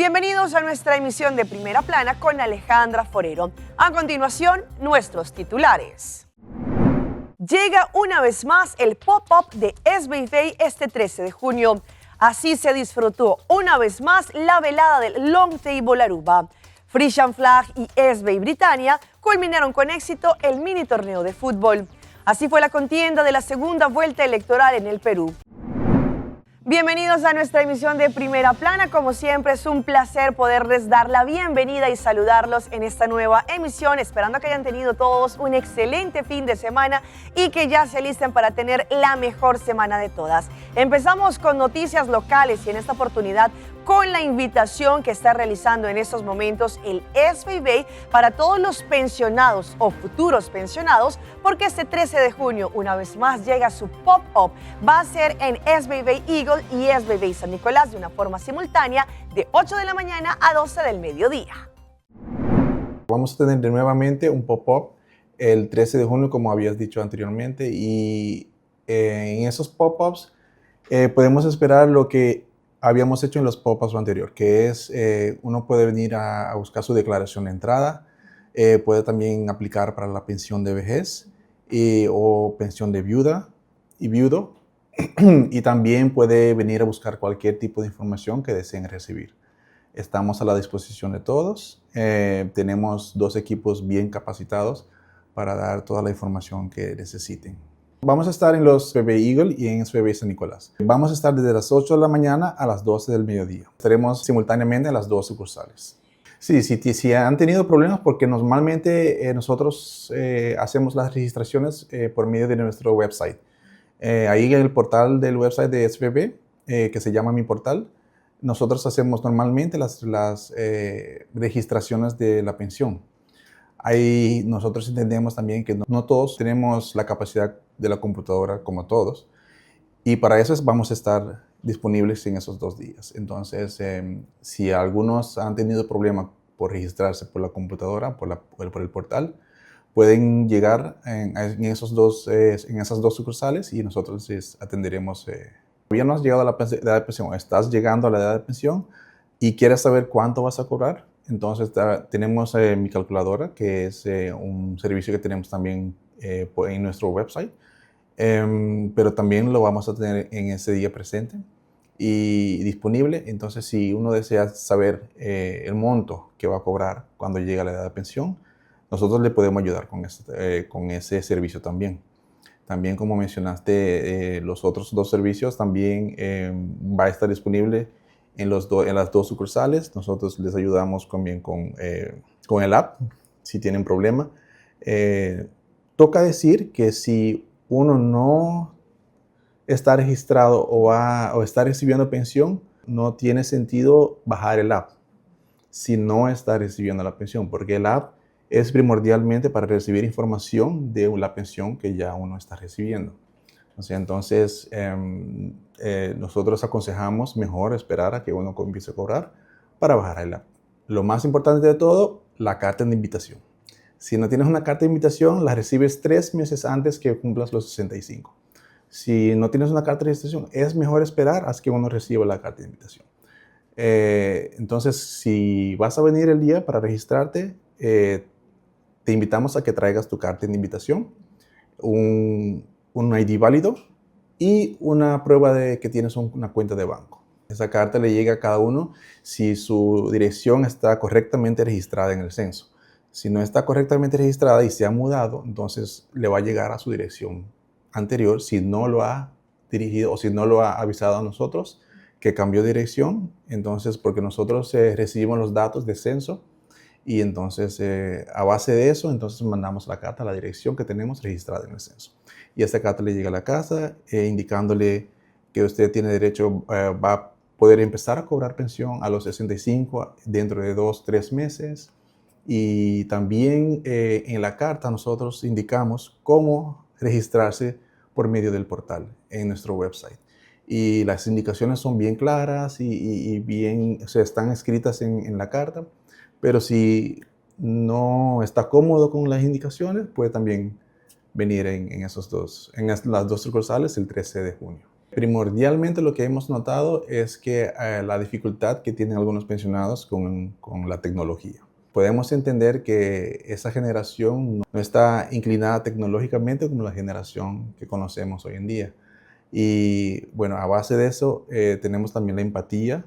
Bienvenidos a nuestra emisión de Primera Plana con Alejandra Forero. A continuación, nuestros titulares. Llega una vez más el pop-up de SBA este 13 de junio. Así se disfrutó una vez más la velada del Long Table Aruba. Frisian Flag y SBA Britannia culminaron con éxito el mini torneo de fútbol. Así fue la contienda de la segunda vuelta electoral en el Perú. Bienvenidos a nuestra emisión de Primera Plana. Como siempre, es un placer poderles dar la bienvenida y saludarlos en esta nueva emisión, esperando que hayan tenido todos un excelente fin de semana y que ya se alisten para tener la mejor semana de todas. Empezamos con noticias locales y en esta oportunidad con la invitación que está realizando en estos momentos el SBA para todos los pensionados o futuros pensionados, porque este 13 de junio, una vez más, llega su pop-up. Va a ser en SBA Eagle y SBA San Nicolás de una forma simultánea de 8 de la mañana a 12 del mediodía. Vamos a tener nuevamente un pop-up el 13 de junio, como habías dicho anteriormente, y en esos pop-ups podemos esperar lo que habíamos hecho en los pop-ups anteriores, que es uno puede venir a buscar su declaración de entrada, puede también aplicar para la pensión de vejez o pensión de viuda y viudo, y también puede venir a buscar cualquier tipo de información que deseen recibir. Estamos a la disposición de todos. Tenemos 2 equipos bien capacitados para dar toda la información que necesiten. Vamos a estar en los SBA Eagle y en SBA San Nicolás. Vamos a estar desde las 8 de la mañana a las 12 del mediodía. Estaremos simultáneamente en las 2 sucursales. Sí, si han tenido problemas, porque normalmente nosotros hacemos las registraciones por medio de nuestro website. Ahí en el portal del website de SBB, que se llama Mi Portal, nosotros hacemos normalmente las registraciones de la pensión. Ahí nosotros entendemos también que no todos tenemos la capacidad de la computadora como todos, y para eso vamos a estar disponibles en esos 2 días. Entonces, si algunos han tenido problemas por registrarse por la computadora, por el portal, pueden llegar en esas dos sucursales y nosotros les atenderemos. Ya no has llegado a la edad de pensión, estás llegando a la edad de pensión y quieres saber cuánto vas a cobrar. Entonces tenemos Mi Calculadora, que es un servicio que tenemos también en nuestro website, pero también lo vamos a tener en ese día presente y disponible. Entonces, si uno desea saber el monto que va a cobrar cuando llegue a la edad de pensión, nosotros le podemos ayudar con ese servicio también. También, como mencionaste, los otros 2 servicios también va a estar disponible en las 2 sucursales. Nosotros les ayudamos también con el app, si tienen problema. Toca decir que si uno no está registrado o está recibiendo pensión, no tiene sentido bajar el app si no está recibiendo la pensión, porque el app es primordialmente para recibir información de la pensión que ya uno está recibiendo. O sea, entonces, nosotros aconsejamos mejor esperar a que uno empiece a cobrar para bajar el app. Lo más importante de todo, la carta de invitación. Si no tienes una carta de invitación, la recibes 3 meses antes que cumplas los 65. Si no tienes una carta de invitación, es mejor esperar hasta que uno reciba la carta de invitación. Entonces, si vas a venir el día para registrarte, te invitamos a que traigas tu carta de invitación, un ID válido y una prueba de que tienes una cuenta de banco. Esa carta le llega a cada uno si su dirección está correctamente registrada en el censo. Si no está correctamente registrada y se ha mudado, entonces le va a llegar a su dirección anterior si no lo ha dirigido o si no lo ha avisado a nosotros que cambió de dirección. Entonces, porque nosotros recibimos los datos de censo y entonces a base de eso, entonces mandamos la carta a la dirección que tenemos registrada en el censo. Y esta carta le llega a la casa indicándole que usted tiene derecho, va a poder empezar a cobrar pensión a los 65 dentro de 2-3 meses. Y también en la carta nosotros indicamos cómo registrarse por medio del portal en nuestro website. Y las indicaciones son bien claras y bien, o sea, están escritas en la carta. Pero si no está cómodo con las indicaciones, puede también venir en las 2 sucursales el 13 de junio. Primordialmente lo que hemos notado es que la dificultad que tienen algunos pensionados con la tecnología. Podemos entender que esa generación no está inclinada tecnológicamente como la generación que conocemos hoy en día. Y bueno, a base de eso tenemos también la empatía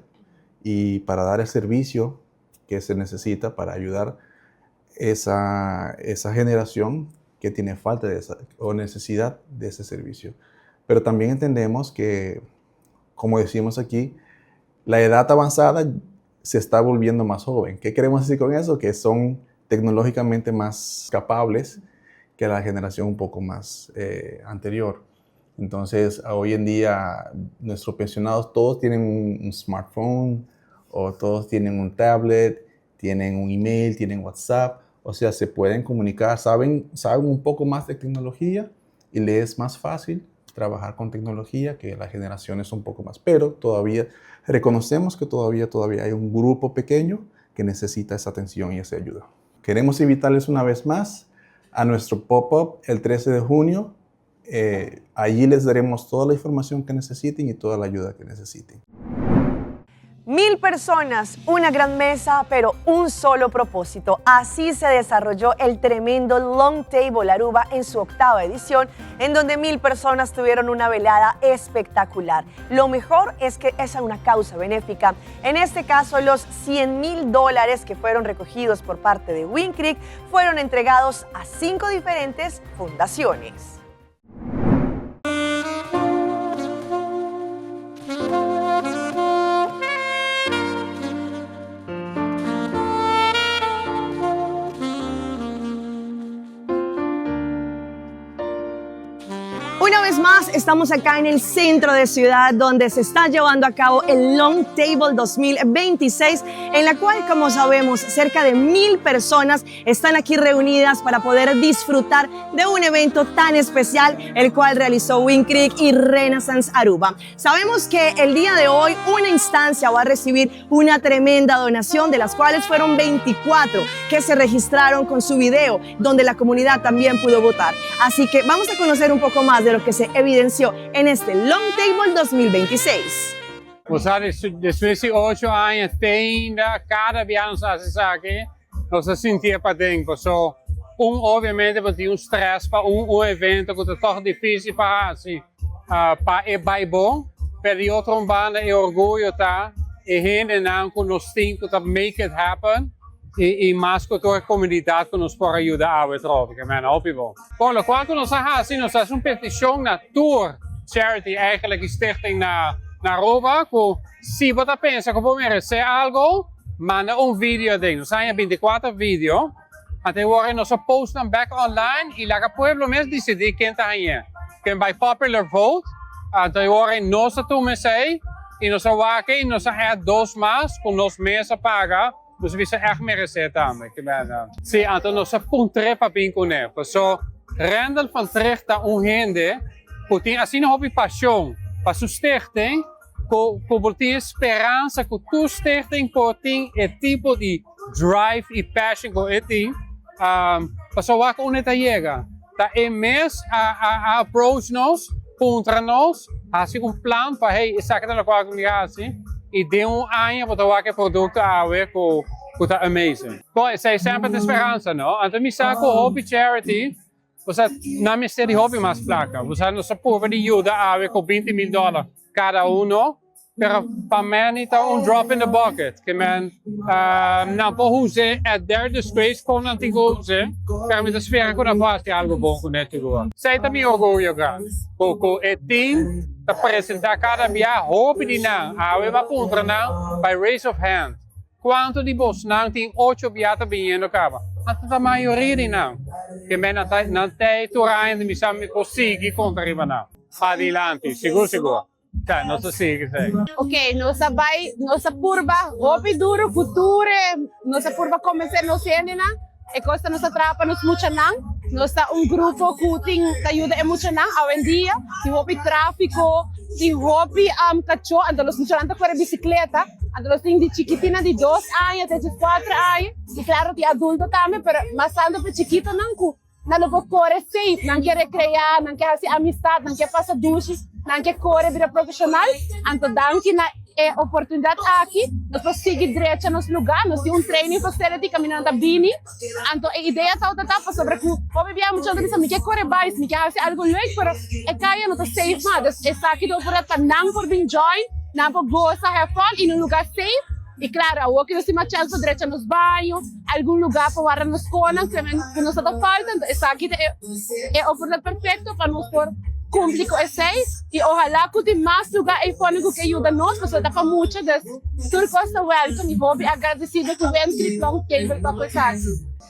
y para dar el servicio que se necesita para ayudar esa generación que tiene falta de o necesidad de ese servicio. Pero también entendemos que, como decimos aquí, la edad avanzada se está volviendo más joven. ¿Qué queremos decir con eso? Que son tecnológicamente más capables que la generación un poco más anterior. Entonces, hoy en día, nuestros pensionados todos tienen un smartphone o todos tienen un tablet, tienen un email, tienen WhatsApp. O sea, se pueden comunicar, saben un poco más de tecnología y les es más fácil trabajar con tecnología que las generaciones un poco más. Pero todavía reconocemos que todavía hay un grupo pequeño que necesita esa atención y esa ayuda. Queremos invitarles una vez más a nuestro pop-up el 13 de junio. Allí les daremos toda la información que necesiten y toda la ayuda que necesiten. 1000 personas, una gran mesa, pero un solo propósito. Así se desarrolló el tremendo Long Table Aruba en su 8ª edición, en donde 1000 personas tuvieron una velada espectacular. Lo mejor es que es a una causa benéfica. En este caso, los $100,000 que fueron recogidos por parte de WinCreek fueron entregados a 5 diferentes fundaciones. Una vez más, estamos acá en el centro de ciudad donde se está llevando a cabo el Long Table 2026, en la cual, como sabemos, cerca de 1000 personas están aquí reunidas para poder disfrutar de un evento tan especial, el cual realizó WinCreek y Renaissance Aruba. Sabemos que el día de hoy una instancia va a recibir una tremenda donación, de las cuales fueron 24 que se registraron con su video, donde la comunidad también pudo votar. Así que vamos a conocer un poco más de lo que se evidenció en este Long Table 2026. Después de 8 años, cada viernes hace aquí, nos sentimos para dentro. Obviamente, porque tem stress para evento que é tão difícil para assim, para bom, pero de outra banda é orgulho tá, e gente não que nós temos que make it happen. E mais que toda a comunidade que nos pode ajudar a outra, que é muito bom. Por lo qual, nós fazemos uma petição na Tour Charity, eigenlijk stichting na Aruba, que se você pensa que pode merecer algo, manda vídeo ding. Nós temos 24 vídeos, até agora nós postamos back online e lá o povo mesmo decidir quem está aí. Quem vai popular vote, até agora nós tomamos aí, e nós aqui, nós temos 2 mais, com nós mesmos pagar. Dus we zijn echt meer gezet aan. Zie, Anton, nós apontamos para bem com ele. So, rendel van terecht a gente, que tem assim uma paixão para sua stichting, que tem esperança que tua stichting tem o tipo de drive e passion que ele tem, para só que onde está chega. Tá é mês a approach nós, contra nós, assim plan para hey, sacar na comunidade assim. E de ano para ter produto a ver que está amazing. Bom, isso é sempre a esperança, não? Então, me saco hobby charity, você não me tem hobby mais placa. Você não se pode ajudar a ver com $20,000 cada pero para mim está drop in the bucket. Que men, não pode usar at their disgrace com antigo usar, pero me desespera que não faz algo bom com antigo. Sei também orgulho grande, porque é team te apresentar cada dia hobby de não, a ver para contra não, by raise of hand. Quanto de vós não tem 8 viatas vindo acaba? A maioria de não. Que men não tem turang de missão me conseguir contra riba não. Adelante, seguro. Tá, nossa siga, Ok, nossa curva, hobby duro, futuro, nossa curva começa no cena, e costa nossa trapa nos muito não, nossa grupo que tem ajuda muito não, hoje em dia, tem hobby tráfico, tem hobby cachorro, então nós não andamos com bicicleta, então nós temos de chiquitina de 2 anos até de 4 anos, e claro que adulto também, mas andando para chiquito não, não vou correr safe, não quer recrear, não quer fazer amistade, não quer passar duches. não quer correr vira profissional, então danke na oportunidade aqui, nós vamos seguir direito nos lugares, nós temos training facility caminhando da Bini, então a ideia está sobre que como viemos já disse, me quer correr mais, me quer fazer algo legal, pero é caia não está safe, mas essa aqui do por para não por bem join, não por gostar, have fun, em lugar safe. E claro, o que nós temos chance de direito nos banhos, algum lugar para guardar nos conas, que nos está faltando, essa aqui é a oportunidade perfeita para nós por cumprir com esses e ojalá que tenha mais lugar icônico que ajuda nós, porque está para muitas das tudo costa welcome e vou bem agradecido por ver que estão querendo para coisar.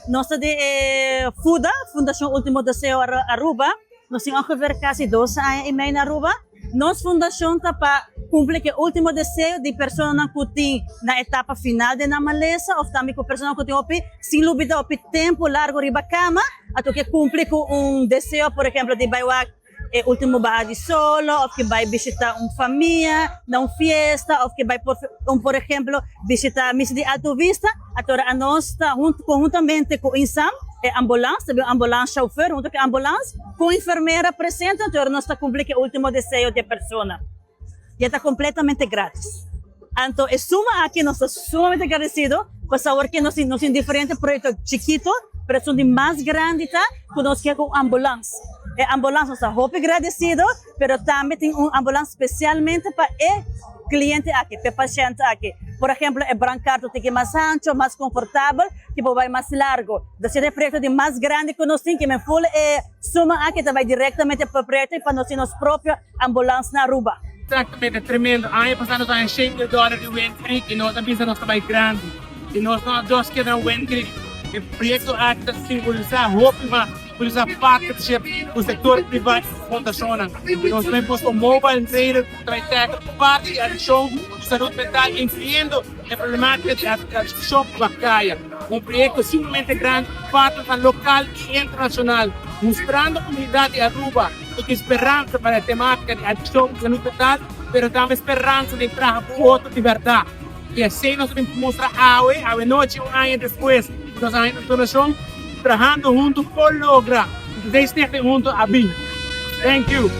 Nós de FUDA, Fundação Último Deseo Aruba, nós temos ongeveer quase 2 anos e meio na Aruba. Nossa fundação está para cumprir o último desejo de pessoas que têm na etapa final de na maleza, ou também com pessoas que têm sem dúvida o tempo largo riba cama, até que cumpre com desejo, por exemplo, de bailar último bar solo, ou que vai visitar uma família, na festa, ou que vai, por exemplo, visitar a missa de Alto Vista, agora nós está conjuntamente com o INSAM, ambulância, ambulância chauffeur, junto com a ambulância, com enfermeira presente, agora nós está cumprindo o último desejo da pessoa. E está completamente grátis. Então, aqui nós estamos sumamente agradecidos por saber que nós temos diferentes projetos chiquitos, mas são de mais grandes, que nós queremos com ambulância. A ambulância está muito agradecido, mas também tem uma ambulância especialmente para o cliente aqui, para o paciente aqui. Por exemplo, o brancardo tem que ser mais ancho, mais confortável, que vai mais largo. Esse projeto de mais grande que nós temos, que me full suma aqui, vai diretamente para o projeto e para nós ter nossa própria ambulância na Aruba. Exatamente, é tremendo. Ano passado nós enchemos de dólar de Wind Creek e nós também estamos mais grande. E nós não dois que não Wind Creek. O projeto aqui simbolizar roupa, simbolizar partnership com o setor privado da fundação. Nós também postamos mobile trader, também técnico, parte da show de saúde mental, incluindo a problemática da discussão bancária. Projeto simplesmente grande, parte local e internacional, mostrando a comunidade de Aruba que esperança para a temática de adicção de saúde mental, mas também esperança de entrar para o outro de verdade. E assim nós temos que mostrar a noite, ano depois, nós ainda estamos trabalhando juntos por lograr. Desde junto a mim. Thank you.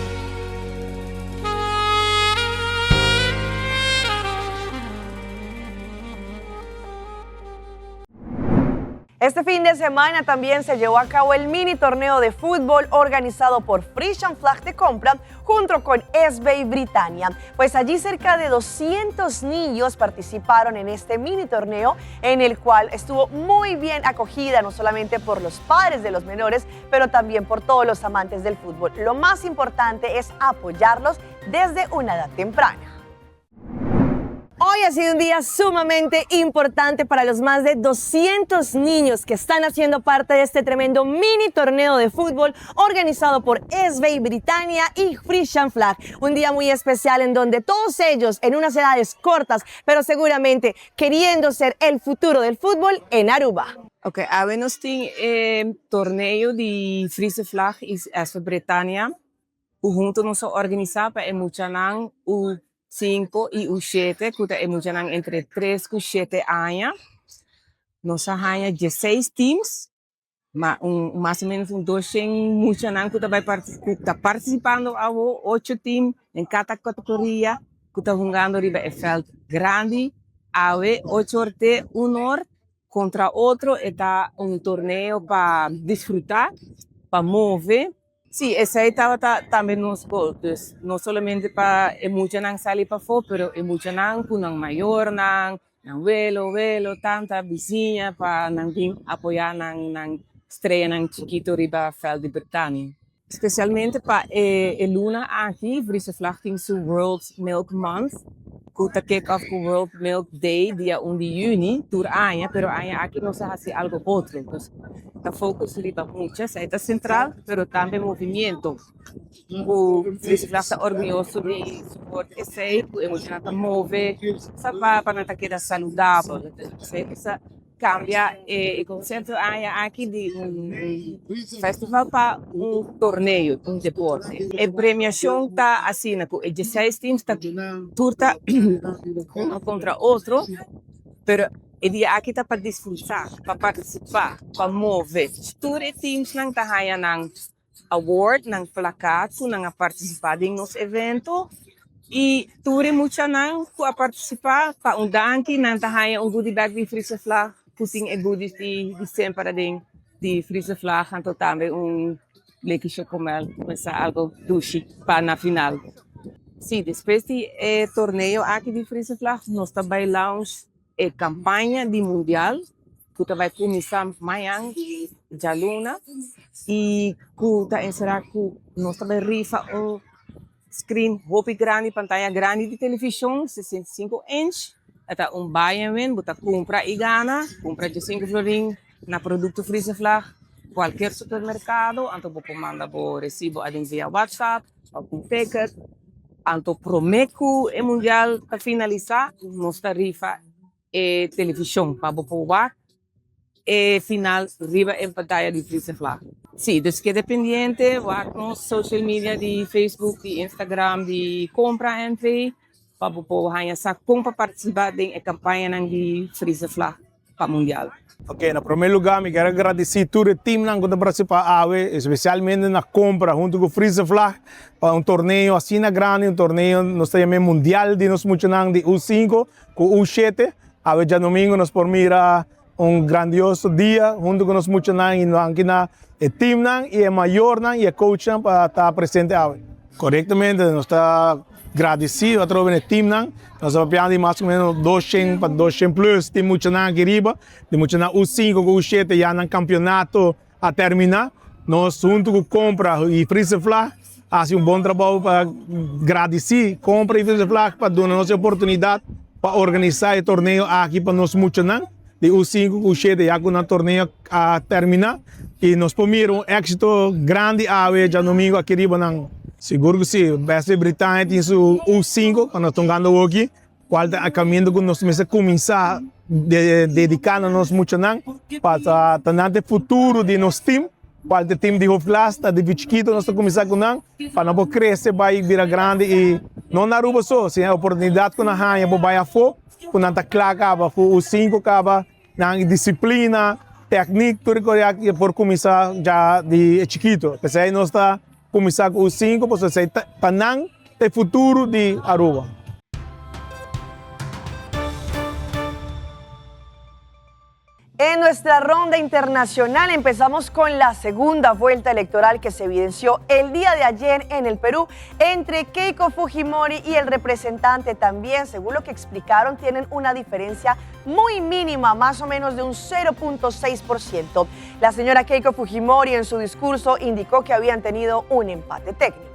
Este fin de semana también se llevó a cabo el mini torneo de fútbol organizado por Frisian Flag de Compra junto con SBA Britannia. Pues allí cerca de 200 niños participaron en este mini torneo en el cual estuvo muy bien acogida no solamente por los padres de los menores, pero también por todos los amantes del fútbol. Lo más importante es apoyarlos desde una edad temprana. Hoy ha sido un día sumamente importante para los más de 200 niños que están haciendo parte de este tremendo mini torneo de fútbol organizado por SBA Britannia y Frisian Flag. Un día muy especial en donde todos ellos en unas edades cortas, pero seguramente queriendo ser el futuro del fútbol en Aruba. Ok, nós temos torneio de Frisian Flag e SBA Britannia. Juntos nós organizamos para emocionar o 5 e o 7, que é entre 3 e 7 anos. Nós temos 16 times, mas mais ou menos 200 que está participando a 8 times em cada categoria, que está jogando riba é veld grande, a 8 horas contra outro, está torneio para desfrutar, para mover. Sim, esse aí estava também nos gols, não somente para emocionar sair para fora, mas emocionar com o maior, o velo, tanta vizinha para vir apoiar na estreia na chiquito riba veld de Britânia. Especialmente para a Luna aqui, Frisian Flag tem o World Milk Month, que kick-off com o World Milk Day, dia 1 de junho, por ano, mas aqui não se faz algo outro. Então, está foco riba muito, está central, mas também movimento. O Frisian Flag está orgulhoso de suporte que sei, o emocionante move, para não estar saudável. Isso cambia o conceito aqui de festival para torneio, deporte. A premiação está assim, com 16 times, está turta um contra outro, mas o dia aqui está para desfrutar, para participar, para mover. Todos os times não estão award ng plakat kung nga participar din nos evento. E turi mucha nang ku a participar pa undang ki nang tahaya goodie bag di Friese Vlag, kuting goodies di sempre din di Friese Vlag anto também leque chocomel começar algo doce para na final. Sim, depois de torneio aqui de Friese Vlag, nós também launch campanha de mundial, que vai começar amanhã de aluna e que será que nós também rifa screen hopi grande, pantalla grande de televisão, 65 inch. Ata bayan win, buta compra e gana, compra de 5 florin na produto Friese Vlag, qualquer supermercado, anto po manda po recibo ading via WhatsApp, o po ticket, anto promeco e mundial para finalizar, nos tarifa e televisão, para po wak, e final riba em pantalla de Friese Vlag. Sim, dus que dependiente, wak nos social media de Facebook, de Instagram, de compra and pay, para po hanya sa kung pa participar din a campanha ng de Friese Vlag para mundial. Ok, na primeiro lugar, me quero agradecer todo o time que está participando, especialmente na compra junto com o Friese Vlag, para torneio assim grande, torneio nós temos mundial de nós muito de U5 com U7. A já domingo nós por mira grandioso dia junto com nós muito e aqui na time e o maior e o coach para estar presente. Corretamente, nós está agradecido a través do time. Nós vamos mais ou menos 200 para 200 plus. Tem muito aqui riba, tem muito na U5 com U7 já no campeonato a terminar. Nós junto com compra e Friese Vlag faz bom trabalho para agradecer compra e Friese Vlag para dar nossa oportunidade para organizar o torneio aqui para nós muito de U5 com U7 já com o torneio a terminar. E nós pomos êxito grande já domingo aqui riba não. Seguro que sim, o Best Britânia tem o U5, quando estão jogando aqui, qual é o caminho que nós vamos começar a dedicar a nós muito para o futuro de nosso time, qual é o time de Hofglas, de chiquito, nós vamos começar com nós, para não crescer, vai virar grande e não na rua só, se é a oportunidade que nós temos, vai a fogo, quando nós acaba, o U5 acaba, na disciplina, técnica, tudo que por começar já de chiquito, porque aí nós está começar com os 5, para você tanang o futuro de Aruba. En nuestra ronda internacional empezamos con la segunda vuelta electoral que se evidenció el día de ayer en el Perú entre Keiko Fujimori y el representante también, según lo que explicaron, tienen una diferencia muy mínima, más o menos de un 0.6%. La señora Keiko Fujimori en su discurso indicó que habían tenido un empate técnico.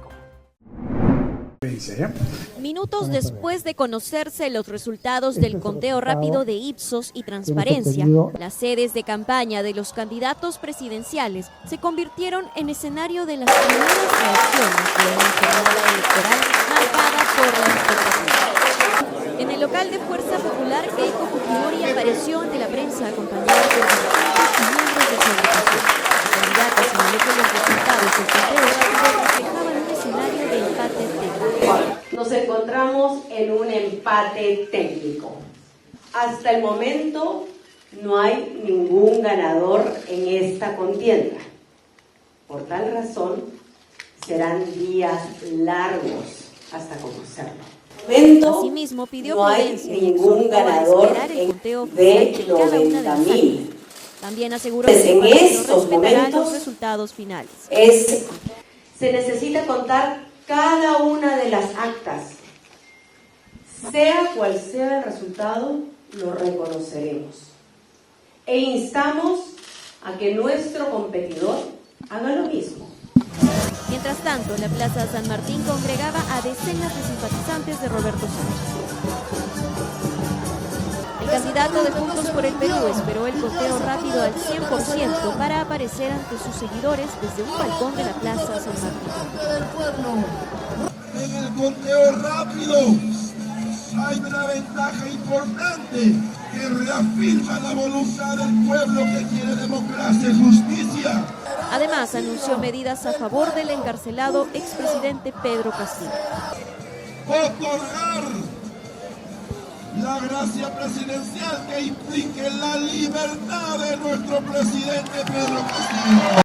Minutos después de conocerse los resultados del conteo rápido de Ipsos y Transparencia, las sedes de campaña de los candidatos presidenciales se convirtieron en escenario de las primeras reacciones de una jornada electoral marcada por la expectativa. En el local de Fuerza Popular, Keiko Fujimori apareció ante la prensa acompañada por dirigentes y miembros de su agrupación. La candidata señaló que los resultados del conteo rápido reflejaban un escenario de empate técnico. Nos encontramos en un empate técnico. Hasta el momento no hay ningún ganador en esta contienda. Por tal razón, serán días largos hasta conocerlo. Asimismo, pidió prudencia y exhortó a esperar el conteo oficial de cada una de las actas. También aseguró que el partido respetará los resultados finales. Se necesita contar cada una de las actas. Sea cual sea el resultado, lo reconoceremos. E instamos a que nuestro competidor haga lo mismo. Mientras tanto, la Plaza San Martín congregaba a decenas de simpatizantes de Roberto Sánchez. El candidato de Juntos por el Perú esperó el conteo rápido al 100% para aparecer ante sus seguidores desde un balcón de la Plaza San Martín. En el conteo rápido hay una ventaja importante que reafirma la voluntad del pueblo que quiere democracia y justicia. Además, anunció medidas a favor del encarcelado expresidente Pedro Castillo. Otorgar la gracia presidencial que implique la libertad de nuestro presidente Pedro Castillo.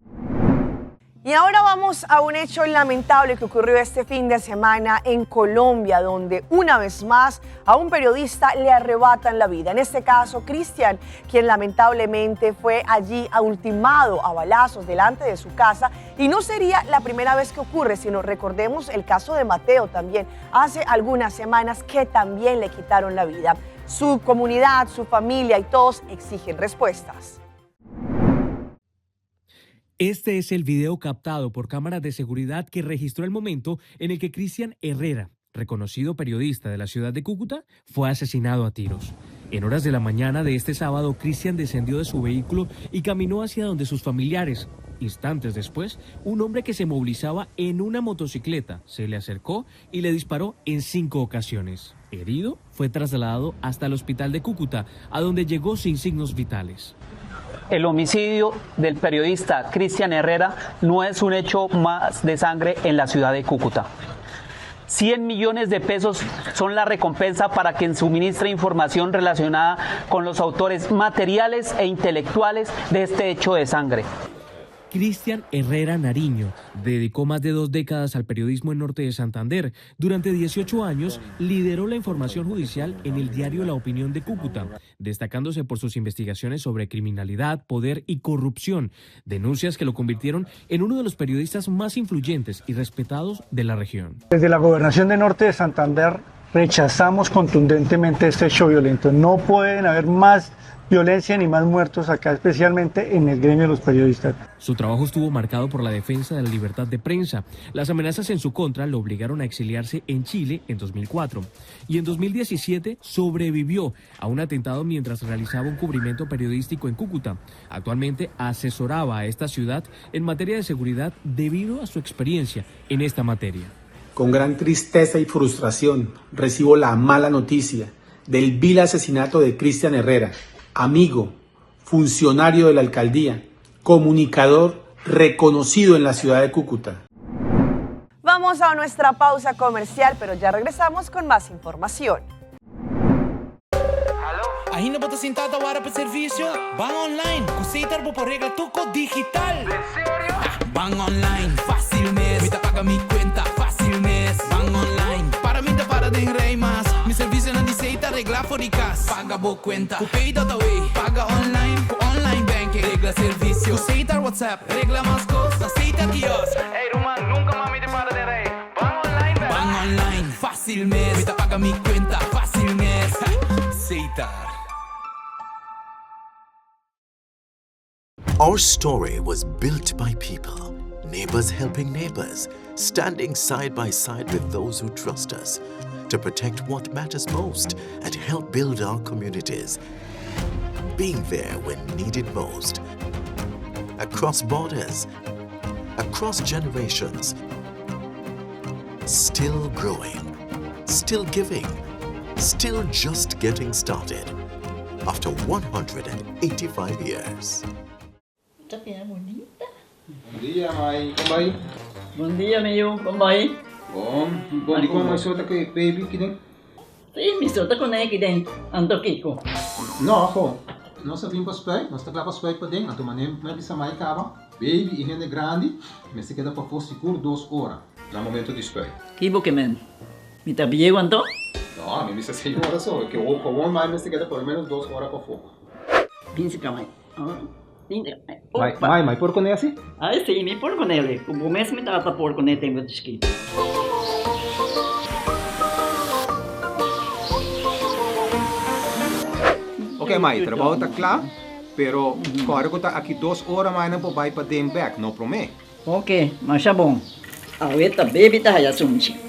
Y ahora vamos Vamos a un hecho lamentable que ocurrió este fin de semana en Colombia, donde una vez más a un periodista le arrebatan la vida. En este caso, Cristian, quien lamentablemente fue allí ultimado a balazos delante de su casa. Y no sería la primera vez que ocurre, sino recordemos el caso de Mateo también, hace algunas semanas que también le quitaron la vida. Su comunidad, su familia y todos exigen respuestas. Este es el video captado por cámaras de seguridad que registró el momento en el que Cristian Herrera, reconocido periodista de la ciudad de Cúcuta, fue asesinado a tiros. En horas de la mañana de este sábado, Cristian descendió de su vehículo y caminó hacia donde sus familiares. Instantes después, un hombre que se movilizaba en una motocicleta se le acercó y le disparó en 5 ocasiones. Herido, fue trasladado hasta el hospital de Cúcuta, a donde llegó sin signos vitales. El homicidio del periodista Cristian Herrera no es un hecho más de sangre en la ciudad de Cúcuta. 100 millones de pesos son la recompensa para quien suministre información relacionada con los autores materiales e intelectuales de este hecho de sangre. Cristian Herrera Nariño dedicó más de 2 décadas al periodismo en Norte de Santander. Durante 18 años lideró la información judicial en el diario La Opinión de Cúcuta, destacándose por sus investigaciones sobre criminalidad, poder y corrupción, denuncias que lo convirtieron en uno de los periodistas más influyentes y respetados de la región. Desde la Gobernación de Norte de Santander rechazamos contundentemente este hecho violento. No pueden haber más violencia ni más muertos acá, especialmente en el gremio de los periodistas. Su trabajo estuvo marcado por la defensa de la libertad de prensa. Las amenazas en su contra lo obligaron a exiliarse en Chile en 2004 y en 2017 sobrevivió a un atentado mientras realizaba un cubrimiento periodístico en Cúcuta. Actualmente asesoraba a esta ciudad en materia de seguridad debido a su experiencia en esta materia. Con gran tristeza y frustración recibo la mala noticia del vil asesinato de Cristian Herrera, amigo, funcionario de la alcaldía, comunicador reconocido en la ciudad de Cúcuta. Vamos a nuestra pausa comercial, pero ya regresamos con más información. Ainda bota sentada para o serviço? Van online, conceita por regla tuco digital. Van online, fácil mesmo. Me paga mi cuenta, fácil mesmo. Van online, para mim para de rei mas. Mi serviço não diceita regla fóricas. Paga boa cuenta, o pay da way. Paga online, online banking. Regla serviço, conceita WhatsApp. Regla mais coisas, aceita quiosque. Ei, Roman, nunca mais me para de rei. Van online, baby. Van online, fácil mesmo. Me paga mi cuenta, fácil mesmo. Aceitar. Our story was built by people, neighbors helping neighbors, standing side by side with those who trust us to protect what matters most and help build our communities. Being there when needed most. Across borders, across generations. Still growing, still giving, still just getting started. After 185 years. Bonita. Bom dia, mãe. Como vai? Bom dia, meu. Como vai? Bom dia, como você está com baby aqui dentro? Sim, me solta com ele aqui dentro. Ando Kiko. Não, pô. Nós vimos para os pés, nós estamos para os pés para dentro. Então, mané, mas essa mãe acaba. Baby e gente grande, mas se queda para for seguro 2 horas. No momento de espera. Kibo que men. Me tá bien quanto? Não, a mim me 6 horas só. Que o com mais se queda por menos 2 horas para for. 15 kamay. Mãe, por con esse? Ah, sim, me por com ele. Como mês me tava por com ele tem muito esquito. Ok, mãe, trabalho está claro, pero agora que está aqui 2 horas mais não vai para dem back, não promete. Ok, mas é bom. Ahorita baby tá já sunchi.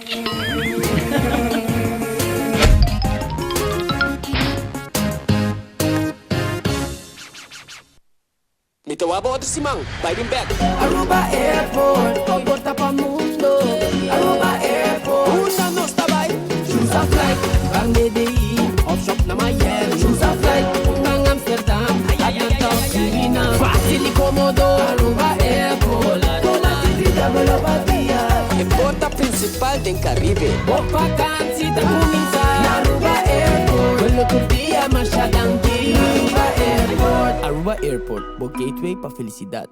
Então a bordo Simão, vai dem back. Aruba Airport, comporta pa mundo. Aruba Airport, usa nos tabay. Choose a flight, bang DDI, off shop na Miami. Choose a flight, bang Amsterdam, Atlanta, China. Fácil y cómodo, Aruba Airport. Toda actividad me lo batía. É porta principal del Caribe. Boa vacancy da comienzar. Aruba Airport, quello que dia marcha danti. Aruba Airport, Aruba Airport, bo gateway pa felicidad.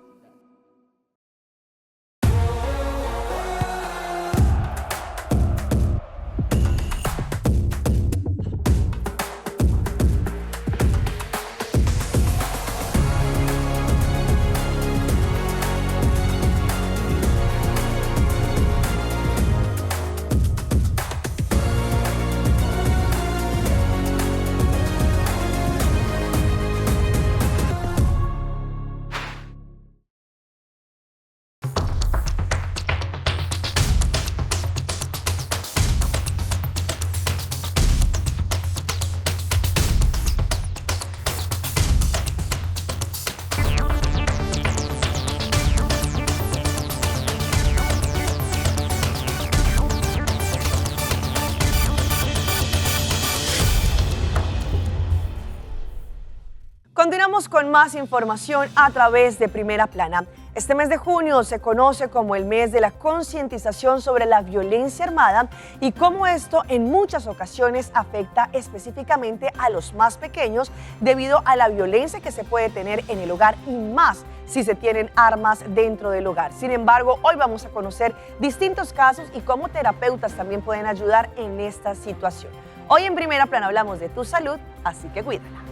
Continuamos con más información a través de Primera Plana. Este mes de junio se conoce como el mes de la concientización sobre la violencia armada y cómo esto en muchas ocasiones afecta específicamente a los más pequeños debido a la violencia que se puede tener en el hogar y más si se tienen armas dentro del hogar. Sin embargo, hoy vamos a conocer distintos casos y cómo terapeutas también pueden ayudar en esta situación. Hoy en Primera Plana hablamos de tu salud, así que cuídala.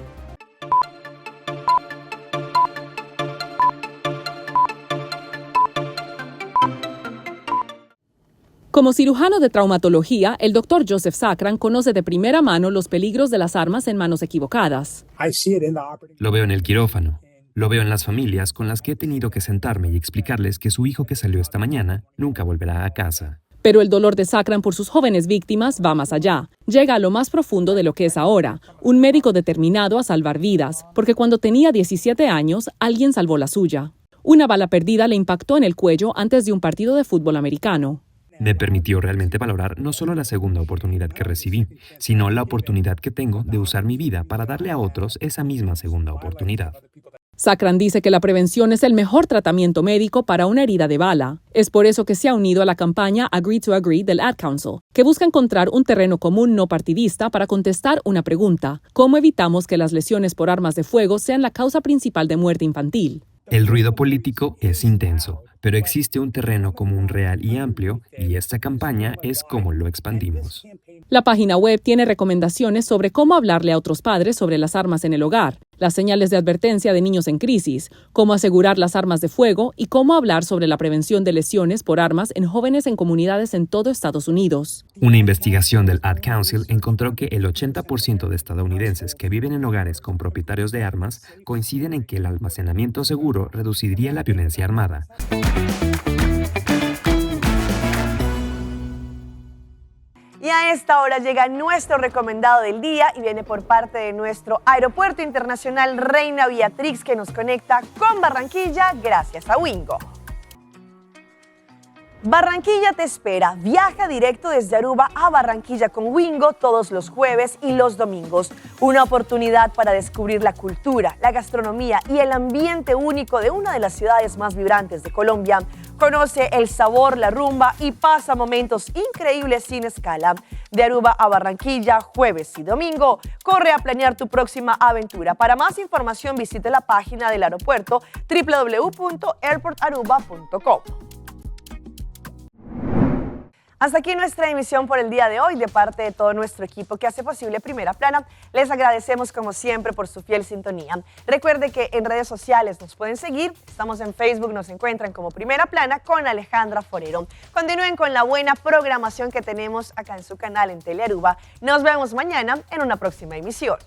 Como cirujano de traumatología, el doctor Joseph Sacran conoce de primera mano los peligros de las armas en manos equivocadas. Lo veo en el quirófano. Lo veo en las familias con las que he tenido que sentarme y explicarles que su hijo que salió esta mañana nunca volverá a casa. Pero el dolor de Sacran por sus jóvenes víctimas va más allá. Llega a lo más profundo de lo que es ahora, un médico determinado a salvar vidas, porque cuando tenía 17 años, alguien salvó la suya. Una bala perdida le impactó en el cuello antes de un partido de fútbol americano. Me permitió realmente valorar no solo la segunda oportunidad que recibí, sino la oportunidad que tengo de usar mi vida para darle a otros esa misma segunda oportunidad. Sacran dice que la prevención es el mejor tratamiento médico para una herida de bala. Es por eso que se ha unido a la campaña Agree to Agree del Ad Council, que busca encontrar un terreno común no partidista para contestar una pregunta: ¿cómo evitamos que las lesiones por armas de fuego sean la causa principal de muerte infantil? El ruido político es intenso, pero existe un terreno común real y amplio, y esta campaña es como lo expandimos. La página web tiene recomendaciones sobre cómo hablarle a otros padres sobre las armas en el hogar, las señales de advertencia de niños en crisis, cómo asegurar las armas de fuego y cómo hablar sobre la prevención de lesiones por armas en jóvenes en comunidades en todo Estados Unidos. Una investigación del Ad Council encontró que el 80% de estadounidenses que viven en hogares con propietarios de armas coinciden en que el almacenamiento seguro reduciría la violencia armada. Y a esta hora llega nuestro recomendado del día y viene por parte de nuestro Aeropuerto Internacional Reina Beatrix, que nos conecta con Barranquilla gracias a Wingo. Barranquilla te espera. Viaja directo desde Aruba a Barranquilla con Wingo todos los jueves y los domingos. Una oportunidad para descubrir la cultura, la gastronomía y el ambiente único de una de las ciudades más vibrantes de Colombia. Conoce el sabor, la rumba y pasa momentos increíbles sin escala. De Aruba a Barranquilla, jueves y domingo. Corre a planear tu próxima aventura. Para más información visite la página del aeropuerto www.airportaruba.com. Hasta aquí nuestra emisión por el día de hoy. De parte de todo nuestro equipo que hace posible Primera Plana, les agradecemos como siempre por su fiel sintonía. Recuerde que en redes sociales nos pueden seguir. Estamos en Facebook, nos encuentran como Primera Plana con Alejandra Forero. Continúen con la buena programación que tenemos acá en su canal en Telearuba. Nos vemos mañana en una próxima emisión.